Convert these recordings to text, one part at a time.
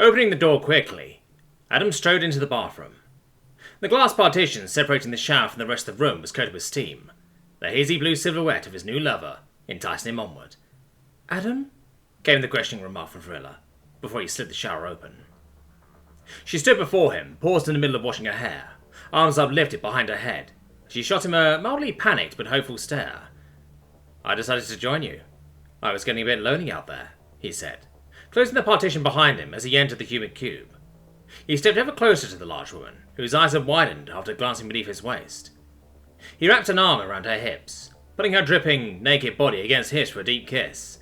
Opening the door quickly, Adam strode into the bathroom. The glass partition separating the shower from the rest of the room was coated with steam. The hazy blue silhouette of his new lover enticing him onward. "Adam?" came the questioning remark from Vrilla, before he slid the shower open. She stood before him, paused in the middle of washing her hair, arms uplifted behind her head. She shot him a mildly panicked but hopeful stare. "I decided to join you. I was getting a bit lonely out there," he said, closing the partition behind him as he entered the cubic cube. He stepped ever closer to the large woman, whose eyes had widened after glancing beneath his waist. He wrapped an arm around her hips, putting her dripping, naked body against his for a deep kiss.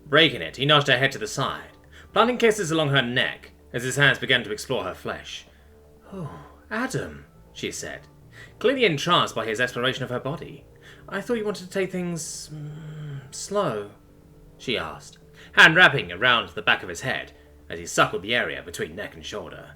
Breaking it, he nudged her head to the side, planting kisses along her neck as his hands began to explore her flesh. "Oh, Adam," she said, clearly entranced by his exploration of her body. "I thought you wanted to take things... slow," she asked, hand wrapping around the back of his head as he suckled the area between neck and shoulder.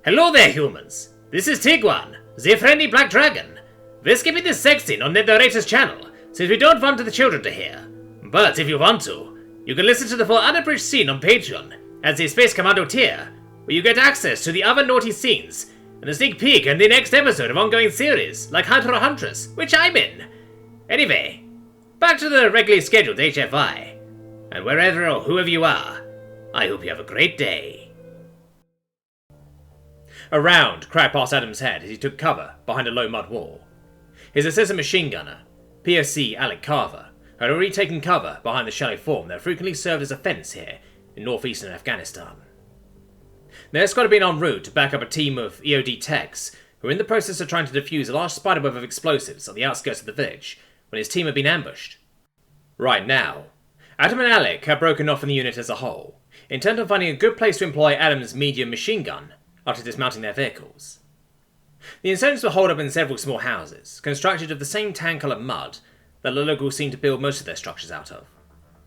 "Hello there, humans! This is Tiguan, the friendly black dragon. We're skipping this section on Net Narrator's channel, since we don't want the children to hear. But if you want to, you can listen to the full unabridged scene on Patreon as the Space Commando tier, where you get access to the other naughty scenes and a sneak peek in the next episode of ongoing series like Hunter or Huntress, which I'm in. Anyway, back to the regularly scheduled HFY, and wherever or whoever you are, I hope you have a great day." A round cracked past Adam's head as he took cover behind a low mud wall. His assistant machine gunner, POC Alec Carver, had already taken cover behind the shallow form that frequently served as a fence here in northeastern Afghanistan. Their squad had been en route to back up a team of EOD techs who were in the process of trying to defuse a large spiderweb of explosives on the outskirts of the village when his team had been ambushed. Right now, Adam and Alec had broken off from the unit as a whole, intent on finding a good place to employ Adam's medium machine gun after dismounting their vehicles. The insurgents were holed up in several small houses, constructed of the same tan-coloured mud that the locals seemed to build most of their structures out of,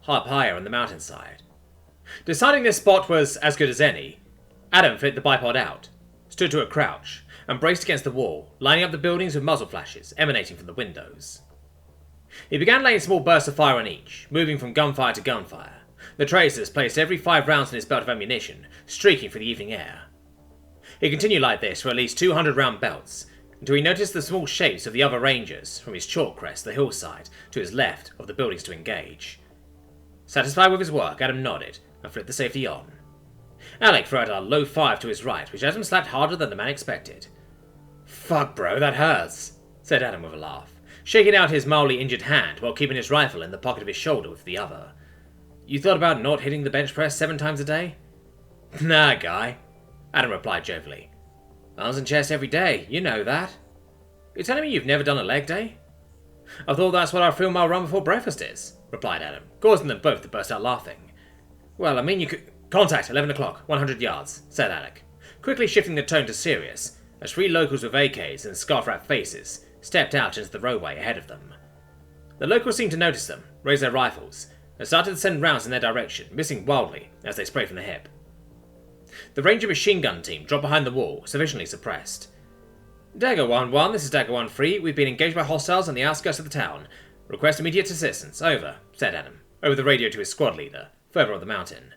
up higher on the mountainside. Deciding this spot was as good as any, Adam flipped the bipod out, stood to a crouch, and braced against the wall, lining up the buildings with muzzle flashes emanating from the windows. He began laying small bursts of fire on each, moving from gunfire to gunfire, the tracers placed every 5 rounds in his belt of ammunition, streaking through the evening air. He continued like this for at least 200 round belts, until he noticed the small shapes of the other rangers from his chalk crest, the hillside, to his left of the buildings to engage. Satisfied with his work, Adam nodded and flipped the safety on. Alec threw out a low 5 to his right, which Adam slapped harder than the man expected. "Fuck, bro, that hurts," said Adam with a laugh, shaking out his mildly injured hand while keeping his rifle in the pocket of his shoulder with the other. "You thought about not hitting the bench press 7 times a day?" "Nah, guy," Adam replied jovially. "Arms and chest every day, you know that. You're telling me you've never done a leg day?" "I thought that's what our 3-mile run before breakfast is," replied Adam, causing them both to burst out laughing. "Well, I mean you could—" "Contact, 11 o'clock, 100 yards, said Alec, quickly shifting the tone to serious, as 3 locals with AKs and scarf-wrapped faces stepped out into the roadway ahead of them. The locals seemed to notice them, raised their rifles, and started to send rounds in their direction, missing wildly as they sprayed from the hip. The Ranger machine gun team dropped behind the wall, sufficiently suppressed. "Dagger 1-1, this is Dagger 1-3. We've been engaged by hostiles on the outskirts of the town. Request immediate assistance. Over," said Adam, over the radio to his squad leader, further up the mountain.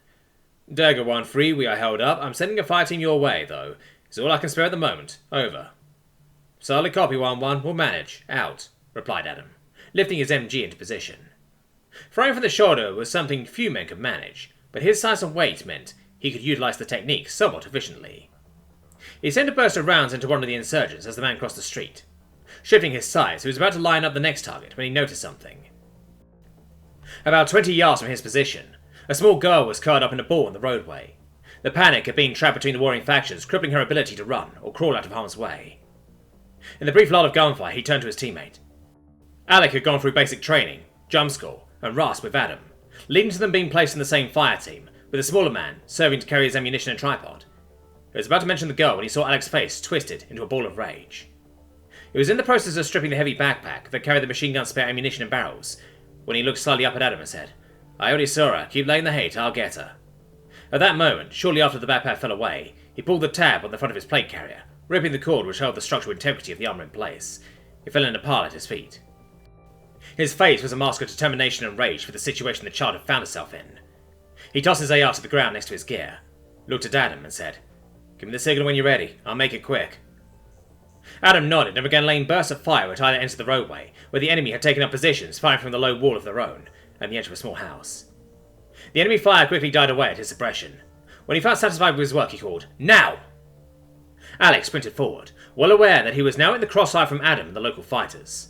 "Dagger 1-3, we are held up. I'm sending a fire team your way, though. It's all I can spare at the moment. Over." "Solid copy, 1-1. We'll manage. Out," replied Adam, lifting his MG into position. Firing from the shoulder was something few men could manage, but his size and weight meant he could utilize the technique somewhat efficiently. He sent a burst of rounds into one of the insurgents as the man crossed the street. Shifting his sights, he was about to line up the next target when he noticed something. About 20 yards from his position, a small girl was curled up in a ball on the roadway. The panic had been trapped between the warring factions, crippling her ability to run or crawl out of harm's way. In the brief lull of gunfire, he turned to his teammate. Alec had gone through basic training, jump school, and RASP with Adam, leading to them being placed in the same fire team, with a smaller man serving to carry his ammunition and tripod. He was about to mention the girl when he saw Alec's face twisted into a ball of rage. He was in the process of stripping the heavy backpack that carried the machine gun spare ammunition and barrels, when he looked slyly up at Adam and said, "I already saw her. Keep laying the hate, I'll get her." At that moment, shortly after the backpack fell away, he pulled the tab on the front of his plate carrier, ripping the cord which held the structural integrity of the armor in place. It fell in a pile at his feet. His face was a mask of determination and rage for the situation the child had found herself in. He tossed his AR to the ground next to his gear, looked at Adam and said, "Give me the signal when you're ready. I'll make it quick." Adam nodded and began laying bursts of fire at either end of the roadway, where the enemy had taken up positions, firing from the low wall of their own, and the edge of a small house. The enemy fire quickly died away at his suppression. When he felt satisfied with his work, he called, "Now!" Alex sprinted forward, well aware that he was now in the crossfire from Adam and the local fighters.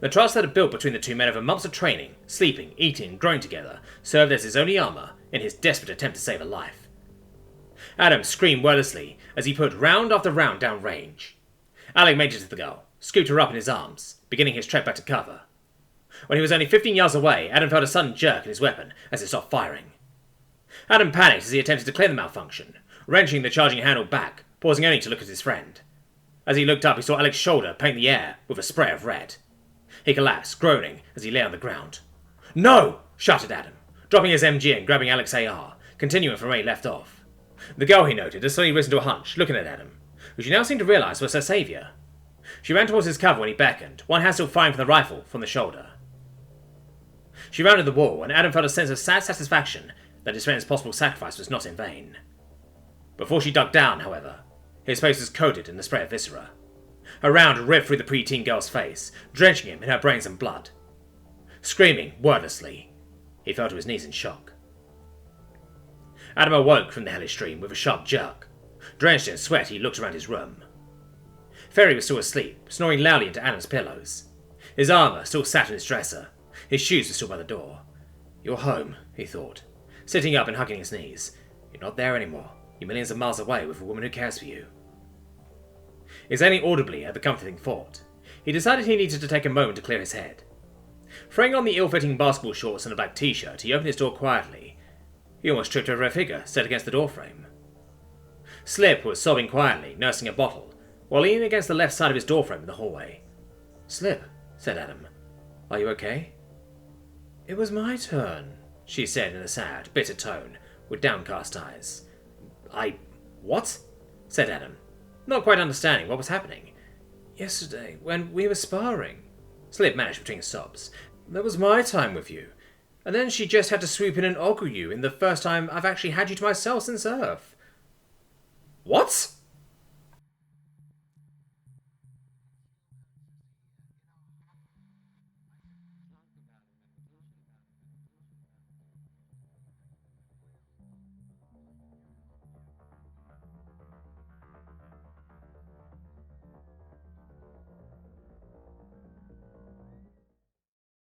The trust that had built between the two men over months of training, sleeping, eating, and growing together served as his only armor in his desperate attempt to save a life. Adam screamed wordlessly as he put round after round down range. Alec made it to the girl, scooped her up in his arms, beginning his trek back to cover. When he was only 15 yards away, Adam felt a sudden jerk in his weapon as it stopped firing. Adam panicked as he attempted to clear the malfunction, wrenching the charging handle back, pausing only to look at his friend. As he looked up, he saw Alec's shoulder paint the air with a spray of red. He collapsed, groaning, as he lay on the ground. "No!" shouted Adam, dropping his MG and grabbing Alec's AR, continuing from where he left off. The girl, he noted, had suddenly risen to a hunch, looking at Adam, who she now seemed to realise was her saviour. She ran towards his cover when he beckoned, one hand still firing from the rifle from the shoulder. She rounded the wall, and Adam felt a sense of sad satisfaction that his friend's possible sacrifice was not in vain. Before she ducked down, however, his face was coated in the spray of viscera. A round ripped through the preteen girl's face, drenching him in her brains and blood. Screaming wordlessly, he fell to his knees in shock. Adam awoke from the hellish dream with a sharp jerk. Drenched in sweat, he looked around his room. Ferry was still asleep, snoring loudly into Adam's pillows. His armour still sat on his dresser. His shoes were still by the door. "You're home," he thought, sitting up and hugging his knees. "You're not there anymore. You're millions of miles away with a woman who cares for you." Exhaling audibly at the comforting thought, he decided he needed to take a moment to clear his head. Throwing on the ill-fitting basketball shorts and a black t-shirt, he opened his door quietly. He almost tripped over a figure set against the doorframe. Slip was sobbing quietly, nursing a bottle, while leaning against the left side of his doorframe in the hallway. "Slip," said Adam. "Are you okay?" "It was my turn," she said in a sad, bitter tone, with downcast eyes. What?" said Adam, not quite understanding what was happening. "Yesterday, when we were sparring," Slip managed between sobs, "that was my time with you. And then she just had to swoop in and ogle you in the first time I've actually had you to myself since Earth." "What?"